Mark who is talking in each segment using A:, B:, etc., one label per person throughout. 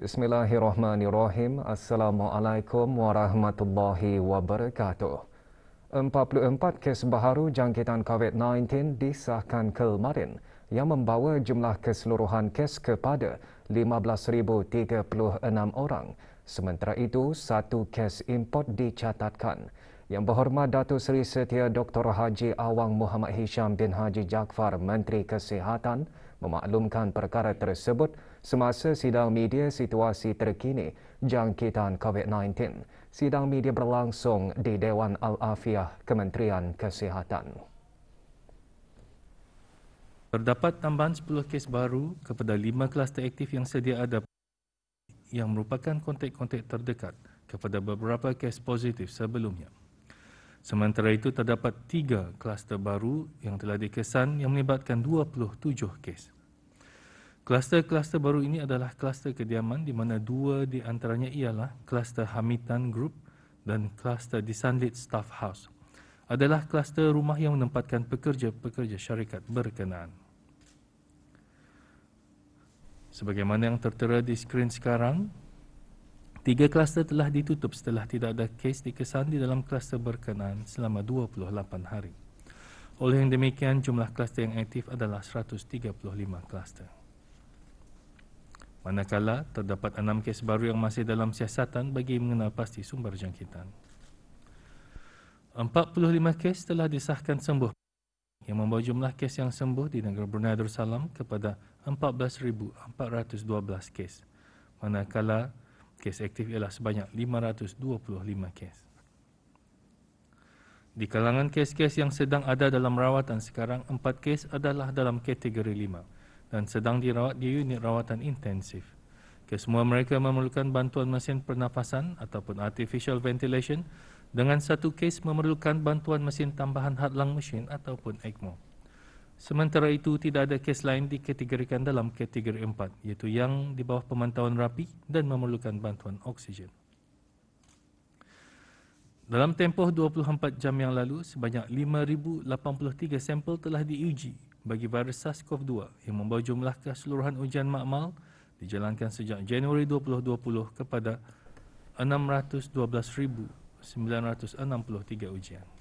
A: Bismillahirrahmanirrahim. Assalamualaikum warahmatullahi wabarakatuh. 44 kes baharu jangkitan COVID-19 disahkan kemarin yang membawa jumlah keseluruhan kes kepada 15,036 orang. Sementara itu, satu kes import dicatatkan. Yang Berhormat Datuk Seri Setia Dr. Haji Awang Muhammad Hisham bin Haji Jaafar, Menteri Kesihatan, memaklumkan perkara tersebut semasa sidang media situasi terkini jangkitan COVID-19. Sidang media berlangsung di Dewan Al-Afiah Kementerian Kesihatan.
B: Terdapat tambahan 10 kes baru kepada 5 kluster aktif yang sedia ada yang merupakan kontak-kontak terdekat kepada beberapa kes positif sebelumnya. Sementara itu, terdapat 3 kluster baru yang telah dikesan yang melibatkan 27 kes. Kluster-kluster baru ini adalah kluster kediaman di mana 2 di antaranya ialah kluster Hamitan Group dan kluster di Sunlit Staff House. Adalah kluster rumah yang menempatkan pekerja-pekerja syarikat berkenaan. Sebagaimana yang tertera di skrin sekarang, 3 kluster telah ditutup setelah tidak ada kes dikesan di dalam kluster berkenaan selama 28 hari. Oleh yang demikian, jumlah kluster yang aktif adalah 135 kluster. Manakala, terdapat 6 kes baru yang masih dalam siasatan bagi mengenal pasti sumber jangkitan. 45 kes telah disahkan sembuh yang membawa jumlah kes yang sembuh di negara Brunei Darussalam kepada 14,412 kes. Manakala, kes aktif ialah sebanyak 525 kes. Di kalangan kes-kes yang sedang ada dalam rawatan sekarang, 4 kes adalah dalam kategori 5 dan sedang dirawat di unit rawatan intensif. Kesemua mereka memerlukan bantuan mesin pernafasan ataupun artificial ventilation dengan 1 kes memerlukan bantuan mesin tambahan hadlang mesin ataupun ECMO. Sementara itu, tidak ada kes lain dikategorikan dalam kategori 4, iaitu yang di bawah pemantauan rapi dan memerlukan bantuan oksigen. Dalam tempoh 24 jam yang lalu, sebanyak 5,083 sampel telah diuji bagi virus SARS-CoV-2 yang membawa jumlah keseluruhan ujian makmal dijalankan sejak Januari 2020 kepada 612,963 ujian.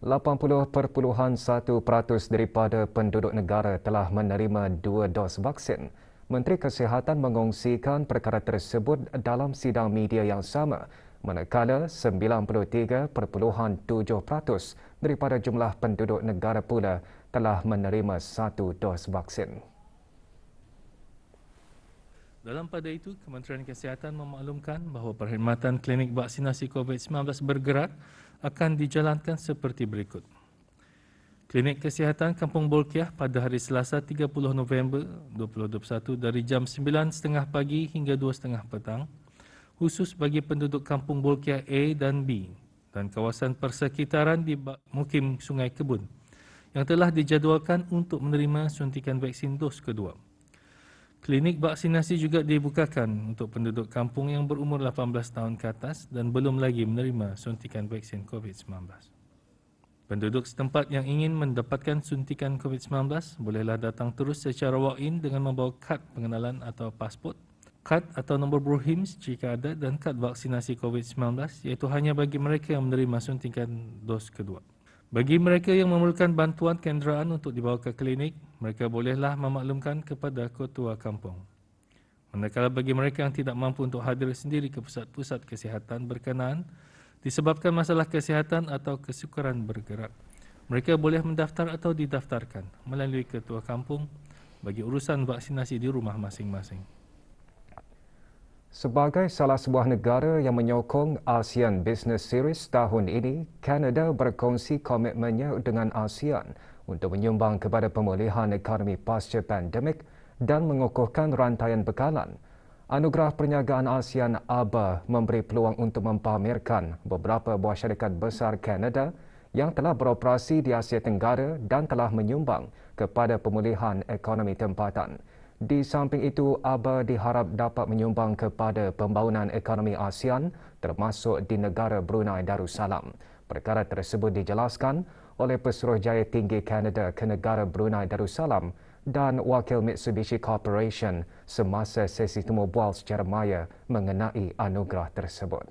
A: 80.1% daripada penduduk negara telah menerima 2 dos vaksin. Menteri Kesihatan mengongsikan perkara tersebut dalam sidang media yang sama, manakala 93.7% daripada jumlah penduduk negara pula telah menerima 1 dos vaksin.
B: Dalam pada itu, Kementerian Kesihatan memaklumkan bahawa perkhidmatan klinik vaksinasi COVID-19 bergerak akan dijalankan seperti berikut. Klinik Kesihatan Kampung Bolkiah pada hari Selasa 30 November 2021 dari jam 9.30 pagi hingga 2.30 petang, khusus bagi penduduk Kampung Bolkiah A dan B dan kawasan persekitaran di Mukim Sungai Kebun yang telah dijadualkan untuk menerima suntikan vaksin dos kedua. Klinik vaksinasi juga dibukakan untuk penduduk kampung yang berumur 18 tahun ke atas dan belum lagi menerima suntikan vaksin COVID-19. Penduduk setempat yang ingin mendapatkan suntikan COVID-19 bolehlah datang terus secara walk-in dengan membawa kad pengenalan atau pasport, kad atau nombor BRUHIMS jika ada dan kad vaksinasi COVID-19 iaitu hanya bagi mereka yang menerima suntikan dos kedua. Bagi mereka yang memerlukan bantuan kenderaan untuk dibawa ke klinik, mereka bolehlah memaklumkan kepada ketua kampung. Manakala bagi mereka yang tidak mampu untuk hadir sendiri ke pusat-pusat kesihatan berkenaan disebabkan masalah kesihatan atau kesukaran bergerak, mereka boleh mendaftar atau didaftarkan melalui ketua kampung bagi urusan vaksinasi di rumah masing-masing.
A: Sebagai salah sebuah negara yang menyokong ASEAN Business Series tahun ini, Kanada berkongsi komitmennya dengan ASEAN untuk menyumbang kepada pemulihan ekonomi pasca pandemik dan mengukuhkan rantaian bekalan. Anugerah Perniagaan ASEAN ABA memberi peluang untuk mempamerkan beberapa buah syarikat besar Kanada yang telah beroperasi di Asia Tenggara dan telah menyumbang kepada pemulihan ekonomi tempatan. Di samping itu, ABA diharap dapat menyumbang kepada pembangunan ekonomi ASEAN termasuk di negara Brunei Darussalam. Perkara tersebut dijelaskan oleh Pesuruhjaya Tinggi Kanada ke negara Brunei Darussalam, dan wakil Mitsubishi Corporation semasa sesi temu bual secara maya mengenai anugerah tersebut.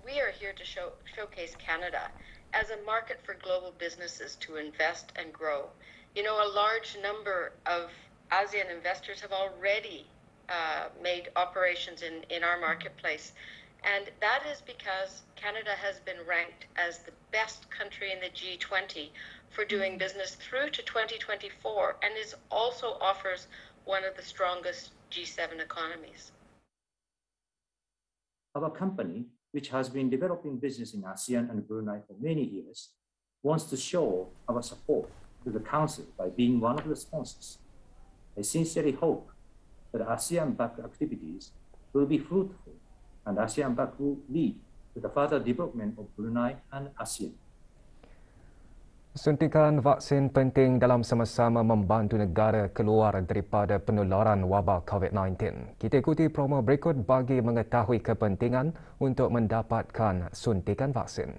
C: We are here to showcase Canada as a market for global businesses to invest and grow. You know, a large number of ASEAN investors have already made operations in our marketplace. And that is because Canada has been ranked as the best country in the G20 for doing business through to 2024 and also offers one of the strongest G7 economies.
D: Our company, which has been developing business in ASEAN and Brunei for many years, wants to show our support to the Council by being one of the sponsors. I sincerely hope that ASEAN-backed activities will be fruitful and ASEAN-backed will lead to the further development of Brunei and ASEAN.
A: Suntikan vaksin penting dalam sama-sama membantu negara keluar daripada penularan wabak COVID-19. Kita ikuti promo berikut bagi mengetahui kepentingan untuk mendapatkan suntikan vaksin.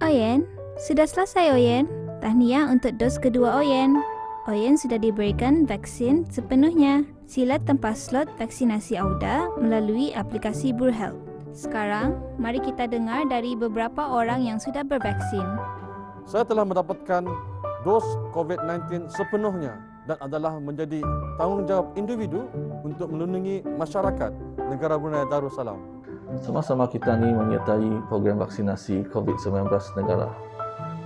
E: Oyen, sudah selesai Oyen. Tahniah untuk dos kedua Oyen. Oyen sudah diberikan vaksin sepenuhnya. Sila tempah slot vaksinasi AUDA melalui aplikasi BruHealth. Sekarang, mari kita dengar dari beberapa orang yang sudah bervaksin.
F: Saya telah mendapatkan dos COVID-19 sepenuhnya dan adalah menjadi tanggungjawab individu untuk melindungi masyarakat negara Brunei Darussalam.
G: Sama-sama kita ni menyertai program vaksinasi COVID-19 negara.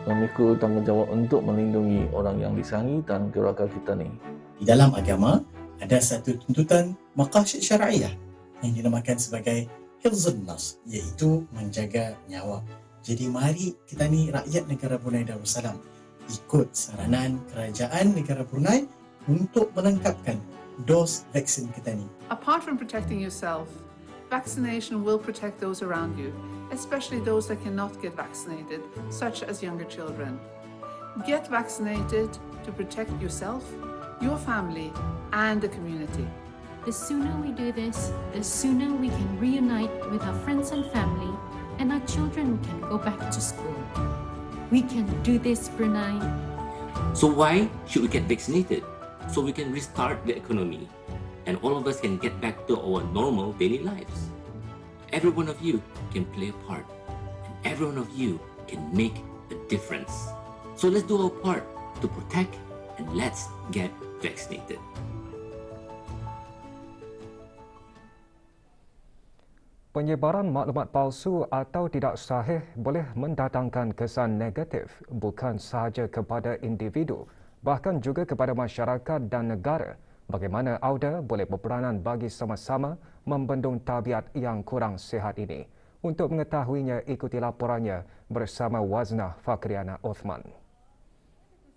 G: Memikul tanggungjawab untuk melindungi orang yang disayangi dan keluarga kita ni.
H: Di dalam agama, ada satu tuntutan maqasid syar'iyah yang dinamakan sebagai Hifzun Nas, iaitu menjaga nyawa. Jadi mari kita ni rakyat negara Brunei Darussalam ikut saranan kerajaan negara Brunei untuk melengkapkan dos vaksin kita ni.
I: Apart from protecting yourself, vaccination will protect those around you, especially those that cannot get vaccinated, such as younger children. Get vaccinated to protect yourself, your family, and the community.
J: The sooner we do this, the sooner we can reunite with our friends and family, and our children can go back to school. We can do this, Brunei.
K: So why should we get vaccinated? So we can restart the economy, and all of us can get back to our normal daily lives. Every one of you can play a part, and every one of you can make a difference. So let's do our part to protect, and let's get vaccinated.
A: Penyebaran maklumat palsu atau tidak sahih boleh mendatangkan kesan negatif bukan sahaja kepada individu, bahkan juga kepada masyarakat dan negara. Bagaimana AUDA boleh berperanan bagi sama-sama membendung tabiat yang kurang sihat ini? Untuk mengetahuinya, ikuti laporannya bersama Waznah Fakriana Othman.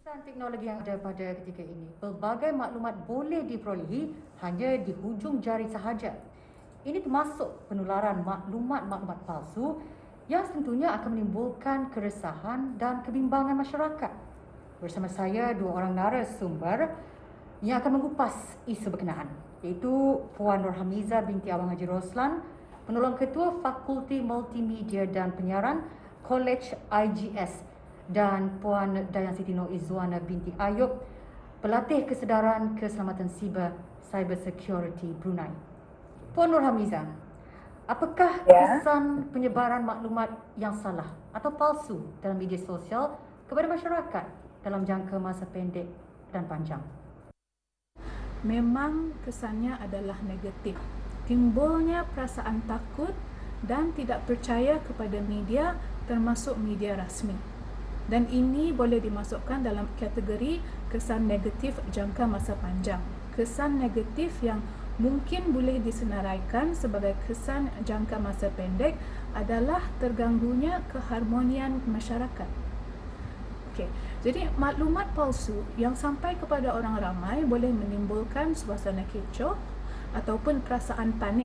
L: Kesan teknologi yang ada pada ketika ini, pelbagai maklumat boleh diperolehi hanya di hujung jari sahaja. Ini termasuk penularan maklumat-maklumat palsu yang tentunya akan menimbulkan keresahan dan kebimbangan masyarakat. Bersama saya, dua orang narasumber yang akan mengupas isu berkenaan, iaitu Puan Nurhamiza binti Abang Haji Roslan, penolong ketua Fakulti Multimedia dan Penyiaran College IGS, dan Puan Dayan Siti Nur Izzuana binti Ayub, pelatih kesedaran keselamatan Cyber Security Brunei. Puan Nurhamiza, apakah kesan penyebaran maklumat yang salah atau palsu dalam media sosial kepada masyarakat dalam jangka masa pendek dan panjang?
M: Memang kesannya adalah negatif. Timbulnya perasaan takut dan tidak percaya kepada media, termasuk media rasmi. Dan ini boleh dimasukkan dalam kategori kesan negatif jangka masa panjang. Kesan negatif yang mungkin boleh disenaraikan sebagai kesan jangka masa pendek adalah terganggunya keharmonian masyarakat. Okey, jadi maklumat palsu yang sampai kepada orang ramai boleh menimbulkan suasana kecoh ataupun perasaan panik.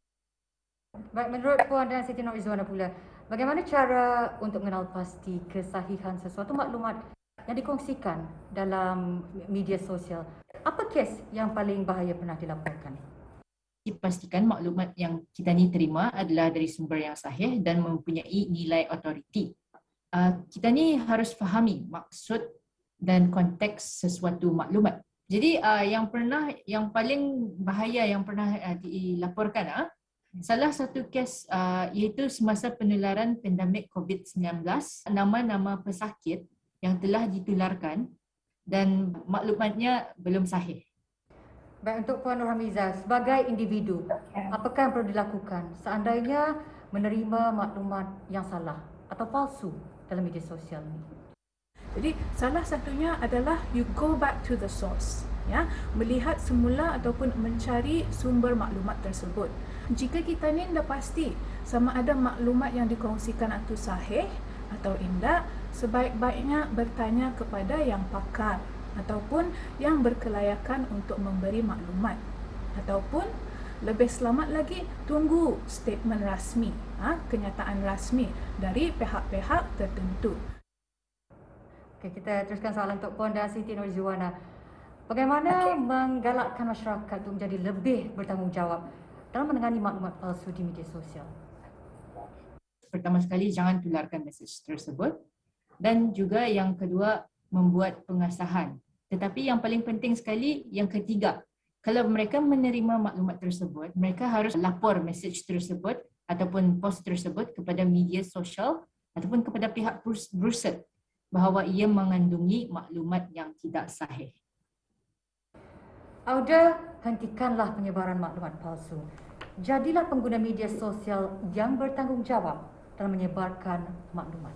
L: Baik, menurut Puan dan Siti Nur Izzuana pula, bagaimana cara untuk mengenal pasti kesahihan sesuatu maklumat yang dikongsikan dalam media sosial? Apa kes yang paling bahaya pernah dilaporkan?
N: Pastikan maklumat yang kita ni terima adalah dari sumber yang sahih dan mempunyai nilai autoriti. kita ni harus fahami maksud dan konteks sesuatu maklumat. Jadi yang paling bahaya yang pernah dilaporkan, salah satu kes iaitu semasa penularan pandemik COVID-19, nama-nama pesakit yang telah ditularkan dan maklumatnya belum sahih.
L: Baik, untuk Puan Nurhamiza, sebagai individu, apakah yang perlu dilakukan seandainya menerima maklumat yang salah atau palsu dalam media sosial ini?
M: Jadi salah satunya adalah you go back to the source, ya, melihat semula ataupun mencari sumber maklumat tersebut. Jika kita ni dah pasti sama ada maklumat yang dikongsikan itu sahih atau tidak, sebaik-baiknya bertanya kepada yang pakar ataupun yang berkelayakan untuk memberi maklumat, ataupun lebih selamat lagi tunggu statement rasmi, kenyataan rasmi dari pihak-pihak tertentu.
L: Okey, kita teruskan soalan untuk Puan dan Siti Nurzuwana. Bagaimana menggalakkan masyarakat untuk menjadi lebih bertanggungjawab dalam menangani maklumat palsu di media sosial?
N: Pertama sekali, jangan tularkan mesej tersebut, dan juga yang kedua, membuat pengasahan. Tetapi yang paling penting sekali, yang ketiga, kalau mereka menerima maklumat tersebut, mereka harus lapor mesej tersebut ataupun post tersebut kepada media sosial ataupun kepada pihak berursut bahawa ia mengandungi maklumat yang tidak sahih.
L: Auda, hentikanlah penyebaran maklumat palsu. Jadilah pengguna media sosial yang bertanggungjawab dalam menyebarkan maklumat.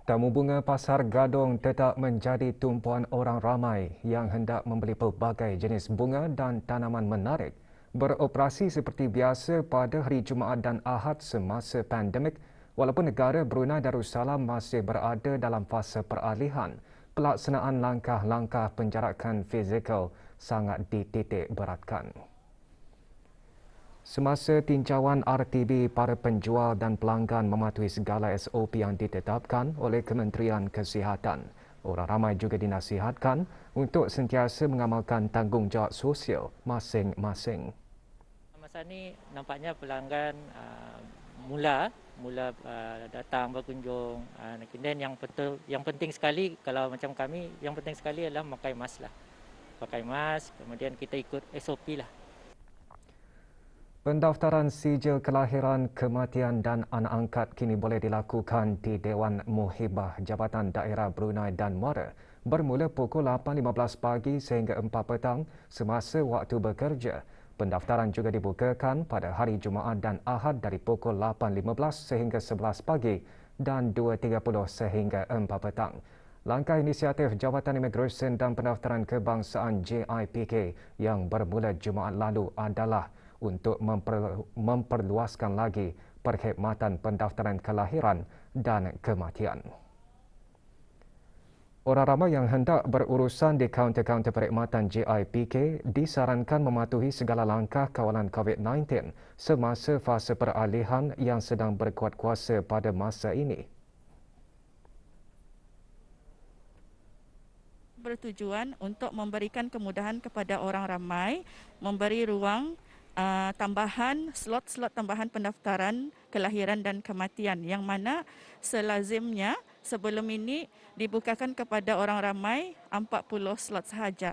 A: Tamu bunga Pasar Gadong tetap menjadi tumpuan orang ramai yang hendak membeli pelbagai jenis bunga dan tanaman menarik. Beroperasi seperti biasa pada hari Jumaat dan Ahad semasa pandemik, walaupun negara Brunei Darussalam masih berada dalam fasa peralihan, pelaksanaan langkah-langkah penjarakan fizikal sangat dititik beratkan. Semasa tinjauan RTB, para penjual dan pelanggan mematuhi segala SOP yang ditetapkan oleh Kementerian Kesihatan. Orang ramai juga dinasihatkan untuk sentiasa mengamalkan tanggungjawab sosial masing-masing.
O: Masa ni nampaknya pelanggan mula datang berkunjung. Kemudian yang penting sekali kalau macam kami, yang penting sekali adalah memakai mask lah. Pakai mask, kemudian kita ikut SOP lah.
A: Pendaftaran sijil kelahiran, kematian dan anak angkat kini boleh dilakukan di Dewan Muhibah Jabatan Daerah Brunei dan Muara bermula pukul 8.15 pagi sehingga 4 petang semasa waktu bekerja. Pendaftaran juga dibukakan pada hari Jumaat dan Ahad dari pukul 8.15 sehingga 11 pagi dan 2.30 sehingga 4 petang. Langkah inisiatif Jabatan Imigresen dan Pendaftaran Kebangsaan JIPK yang bermula Jumaat lalu adalah untuk memperluaskan lagi perkhidmatan pendaftaran kelahiran dan kematian. Orang ramai yang hendak berurusan di kaunter-kaunter perkhidmatan JIPK disarankan mematuhi segala langkah kawalan COVID-19 semasa fasa peralihan yang sedang berkuat kuasa pada masa ini.
P: Bertujuan untuk memberikan kemudahan kepada orang ramai, memberi ruang tambahan slot-slot tambahan pendaftaran kelahiran dan kematian yang mana selazimnya sebelum ini dibukakan kepada orang ramai 40 slot sahaja.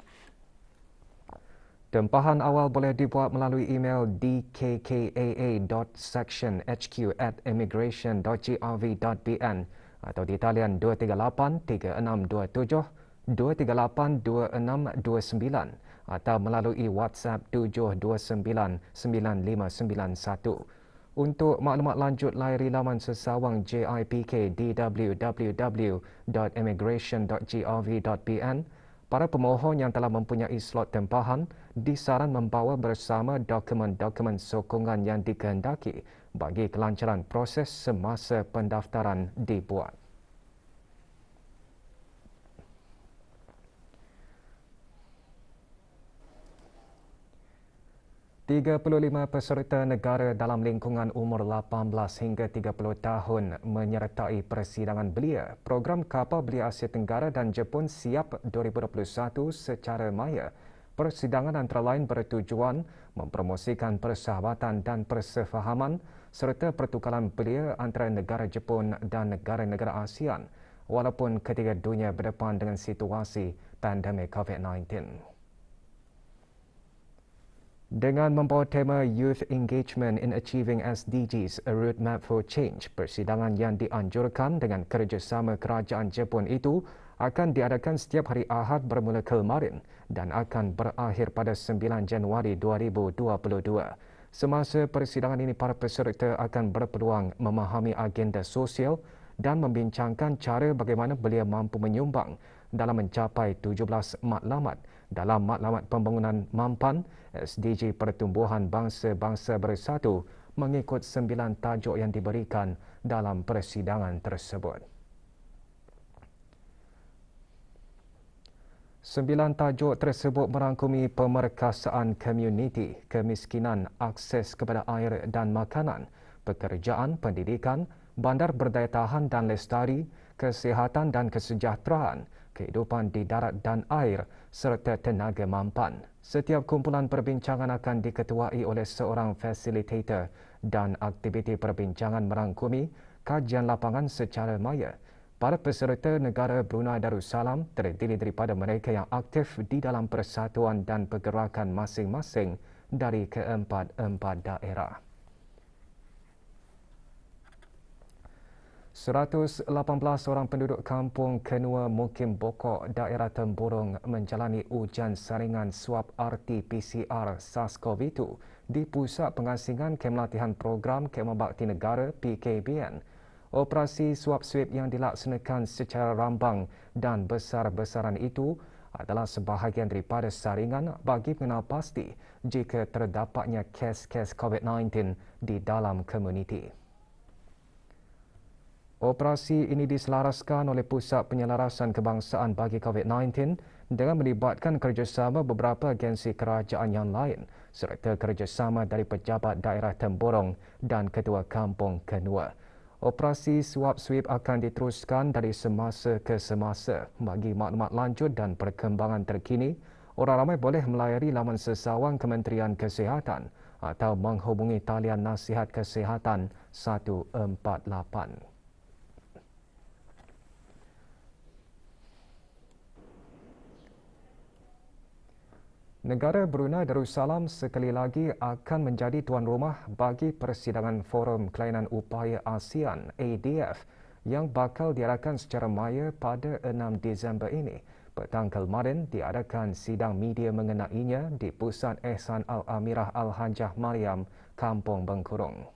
A: Tempahan awal boleh dibuat melalui email dkkaa.section.hq@immigration.gov.bn atau di talian 238 3627 238 2629 atau melalui WhatsApp 729-9591. Untuk maklumat lanjut, layari laman sesawang JIPK di www.immigration.gov.bn. Para pemohon yang telah mempunyai slot tempahan disaran membawa bersama dokumen-dokumen sokongan yang dikehendaki bagi kelancaran proses semasa pendaftaran dibuat. 35 peserta negara dalam lingkungan umur 18 hingga 30 tahun menyertai persidangan belia program kapal belia Asia Tenggara dan Jepun Siap 2021 secara maya. Persidangan antara lain bertujuan mempromosikan persahabatan dan persefahaman serta pertukaran belia antara negara Jepun dan negara-negara ASEAN walaupun ketiga dunia berdepan dengan situasi pandemik COVID-19. Dengan membawa tema Youth Engagement in Achieving SDGs, A Roadmap for Change, persidangan yang dianjurkan dengan kerjasama kerajaan Jepun itu akan diadakan setiap hari Ahad bermula kemarin dan akan berakhir pada 9 Januari 2022. Semasa persidangan ini, para peserta akan berpeluang memahami agenda sosial dan membincangkan cara bagaimana belia mampu menyumbang dalam mencapai 17 matlamat dalam Matlamat Pembangunan Mampan SDG Pertumbuhan Bangsa-Bangsa Bersatu mengikut 9 tajuk yang diberikan dalam persidangan tersebut. 9 tajuk tersebut merangkumi pemerkasaan komuniti, kemiskinan, akses kepada air dan makanan, pekerjaan, pendidikan, bandar berdaya tahan dan lestari, kesihatan dan kesejahteraan, kehidupan di darat dan air serta tenaga mampan. Setiap kumpulan perbincangan akan diketuai oleh seorang fasilitator dan aktiviti perbincangan merangkumi kajian lapangan secara maya. Para peserta negara Brunei Darussalam terdiri daripada mereka yang aktif di dalam persatuan dan pergerakan masing-masing dari keempat-empat daerah. 118 orang penduduk kampung Kenua Mukim Bokok, daerah Temburong menjalani ujian saringan swab RT-PCR SARS-CoV-2 di Pusat Pengasingan Kem Latihan Program Khidmat Bakti Negara PKBN. Operasi swab-swab yang dilaksanakan secara rambang dan besar-besaran itu adalah sebahagian daripada saringan bagi mengenal pasti jika terdapatnya kes-kes COVID-19 di dalam komuniti. Operasi ini diselaraskan oleh Pusat Penyelarasan Kebangsaan bagi COVID-19 dengan melibatkan kerjasama beberapa agensi kerajaan yang lain serta kerjasama dari pejabat daerah Temburong dan Ketua Kampung Kenua. Operasi swab-swab akan diteruskan dari semasa ke semasa. Bagi maklumat lanjut dan perkembangan terkini, orang ramai boleh melayari laman sesawang Kementerian Kesihatan atau menghubungi talian Nasihat Kesihatan 148. Negara Brunei Darussalam sekali lagi akan menjadi tuan rumah bagi persidangan Forum Kelainan Upaya ASEAN ADF yang bakal diadakan secara maya pada 6 Disember ini. Petang kemarin diadakan sidang media mengenainya di Pusat Ehsan Al-Amirah Al-Hajjah Mariam, Kampung Bengkurung.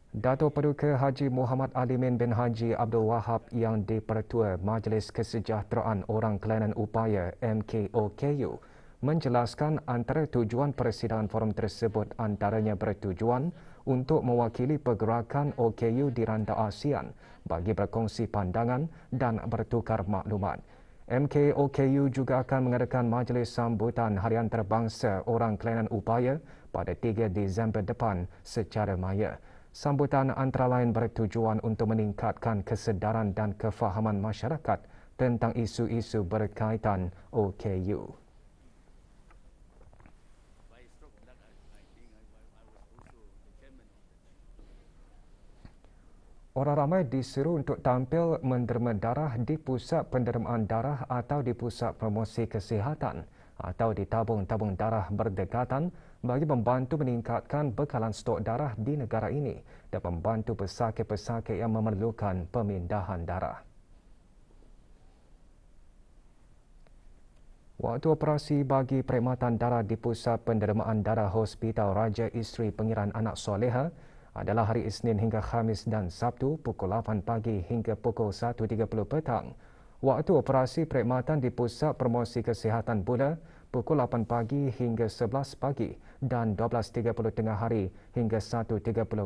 A: Dato' Paduka Haji Muhammad Alimin bin Haji Abdul Wahab yang dipertua Majlis Kesejahteraan Orang Kelainan Upaya MKOKU menjelaskan antara tujuan persidangan forum tersebut antaranya bertujuan untuk mewakili pergerakan OKU di rantau ASEAN bagi berkongsi pandangan dan bertukar maklumat. MKOKU juga akan mengadakan majlis sambutan Hari Antarabangsa Orang Kelainan Upaya pada 3 Disember depan secara maya. Sambutan antara lain bertujuan untuk meningkatkan kesedaran dan kefahaman masyarakat tentang isu-isu berkaitan OKU. Orang ramai disuruh untuk tampil menderma darah di pusat pendermaan darah atau di pusat promosi kesihatan atau di tabung-tabung darah berdekatan bagi membantu meningkatkan bekalan stok darah di negara ini dan membantu pesakit-pesakit yang memerlukan pemindahan darah. Waktu operasi bagi perkhidmatan darah di Pusat Pendermaan Darah Hospital Raja Isteri Pengiran Anak Soleha adalah hari Isnin hingga Khamis dan Sabtu pukul 8 pagi hingga pukul 1.30 petang. Waktu operasi perkhidmatan di Pusat Promosi Kesihatan pula pukul 8 pagi hingga 11 pagi dan 12.30 tengah hari hingga 1.30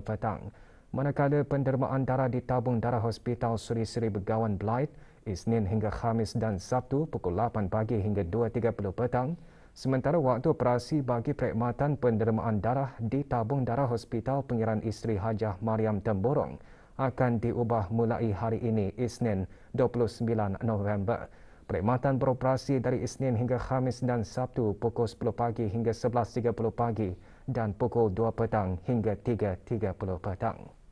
A: petang. Manakala pendermaan darah di tabung darah Hospital Suri-Suri Begawan Blight Isnin hingga Khamis dan Sabtu pukul 8 pagi hingga 2.30 petang. Sementara waktu operasi bagi perkhidmatan pendermaan darah di tabung darah Hospital Pengiran Isteri Hajah Mariam Temburong akan diubah mulai hari ini Isnin 29 November. Perkhidmatan beroperasi dari Isnin hingga Khamis dan Sabtu pukul 10 pagi hingga 11.30 pagi dan pukul 2 petang hingga 3.30 petang.